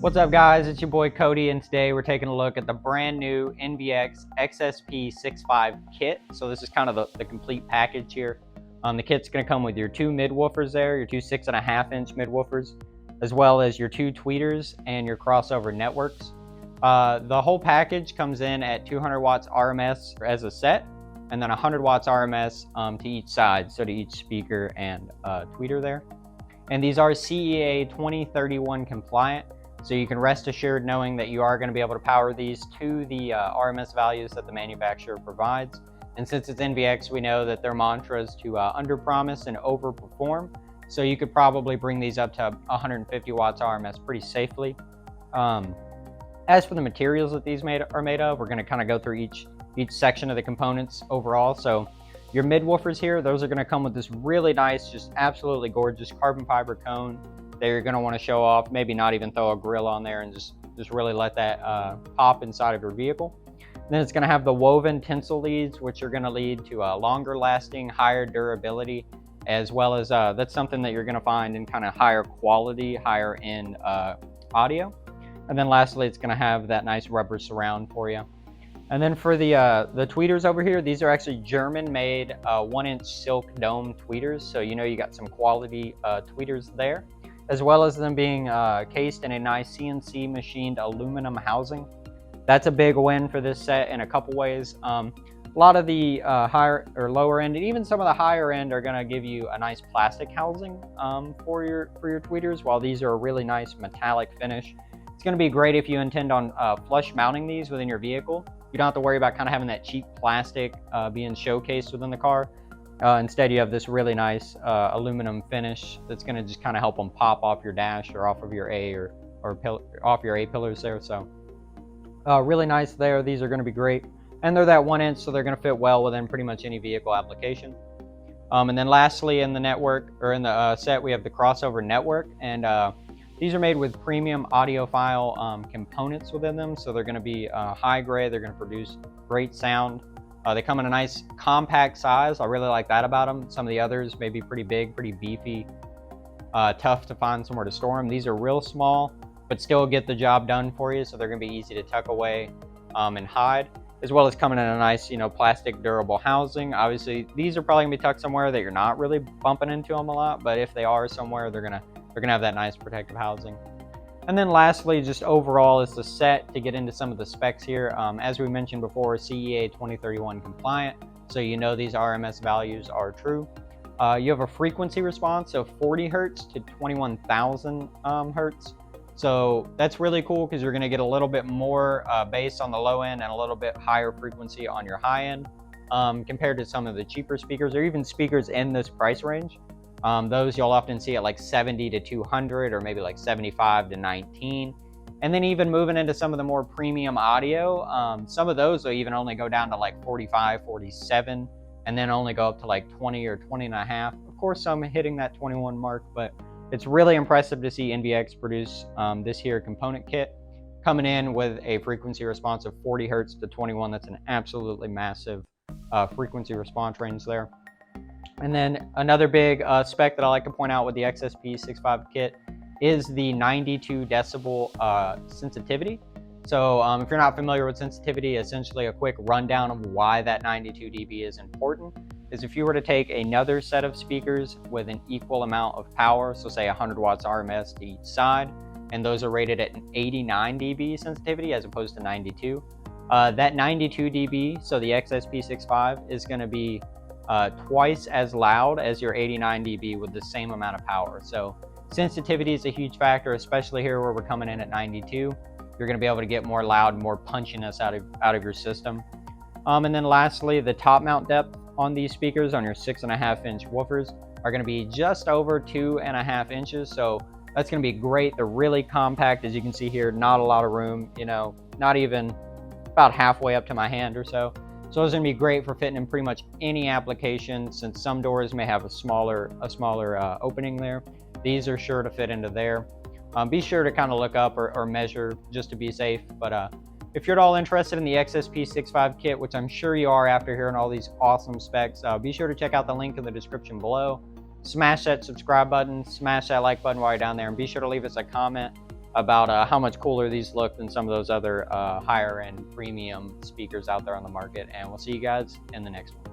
What's up guys, it's your boy Cody, and today we're taking a look at the brand new NVX XSP65KIT. So this is kind of the complete package here. The kit's going to come with your two mid-woofers there, your two 6.5-inch mid-woofers, as well as your two tweeters and your crossover networks. The whole package comes in at 200 watts RMS as a set, and then 100 watts RMS to each side, so to each speaker and tweeter there. And these are CEA 2031 compliant. So you can rest assured knowing that you are going to be able to power these to the RMS values that the manufacturer provides. And since it's NVX, we know that their mantra is to under-promise and over-perform. So you could probably bring these up to 150 watts RMS pretty safely. As for the materials that these are made of, we're going to kind of go through each section of the components overall. So your mid-woofers here, those are going to come with this really nice, just absolutely gorgeous carbon fiber cone that you're going to want to show off, maybe not even throw a grill on there and just really let that pop inside of your vehicle. And then it's going to have the woven tinsel leads, which are going to lead to longer lasting, higher durability, as well as that's something that you're going to find in kind of higher quality, higher end audio. And then lastly, it's going to have that nice rubber surround for you. And then for the tweeters over here, these are actually German-made 1-inch silk dome tweeters. So you know you got some quality tweeters there, as well as them being cased in a nice CNC machined aluminum housing. That's a big win for this set in a couple ways. A lot of the higher or lower end, and even some of the higher end, are going to give you a nice plastic housing for your tweeters, while these are a really nice metallic finish. It's going to be great if you intend on flush mounting these within your vehicle. You don't have to worry about kind of having that cheap plastic being showcased within the car. Instead, you have this really nice aluminum finish that's going to just kind of help them pop off your dash or off of your A or off your A pillars there. So really nice there. These are going to be great, and they're that 1-inch, so they're going to fit well within pretty much any vehicle application. And then lastly, in the network, or in the set, we have the crossover network, and these are made with premium audiophile components within them. So they're going to be high grade. They're going to produce great sound. They come in a nice compact size. I really like that about them. Some of the others may be pretty big, pretty beefy, tough to find somewhere to store them. These are real small, but still get the job done for you. So they're going to be easy to tuck away and hide, as well as coming in a nice, plastic durable housing. Obviously, these are probably gonna be tucked somewhere that you're not really bumping into them a lot, but if they are somewhere, they're gonna have that nice protective housing. And then lastly, just overall, is the set to get into some of the specs here. As we mentioned before, CEA 2031 compliant, so you know these RMS values are true. You have a frequency response of 40 hertz to 21,000 hertz. So that's really cool because you're going to get a little bit more bass on the low end and a little bit higher frequency on your high end compared to some of the cheaper speakers, or even speakers in this price range. Those you'll often see at like 70 to 200, or maybe like 75 to 19. And then even moving into some of the more premium audio, some of those will even only go down to like 45, 47, and then only go up to like 20 or 20 and a half. Of course, some hitting that 21 mark, but it's really impressive to see NVX produce this here component kit coming in with a frequency response of 40 hertz to 21. That's an absolutely massive frequency response range there. And then another big spec that I like to point out with the XSP65KIT is the 92 decibel sensitivity. So if you're not familiar with sensitivity, essentially a quick rundown of why that 92 dB is important is if you were to take another set of speakers with an equal amount of power, so say 100 watts RMS to each side, and those are rated at an 89 dB sensitivity as opposed to 92, that 92 dB, so the XSP65, is going to be twice as loud as your 89 dB with the same amount of power. So sensitivity is a huge factor, especially here where we're coming in at 92. You're going to be able to get more loud, more punchiness out of your system. And then lastly, the top mount depth on these speakers, on your 6.5-inch woofers, are going to be just over 2.5 inches. So that's going to be great. They're really compact, as you can see here. Not a lot of room, not even about halfway up to my hand or so. So it's going to be great for fitting in pretty much any application, since some doors may have a smaller opening there. These are sure to fit into there. Be sure to kind of look up or measure just to be safe. But if you're at all interested in the XSP65KIT, which I'm sure you are after hearing all these awesome specs, be sure to check out the link in the description below. Smash that subscribe button, smash that like button while you're down there, and be sure to leave us a comment about how much cooler these look than some of those other higher end premium speakers out there on the market. And we'll see you guys in the next one.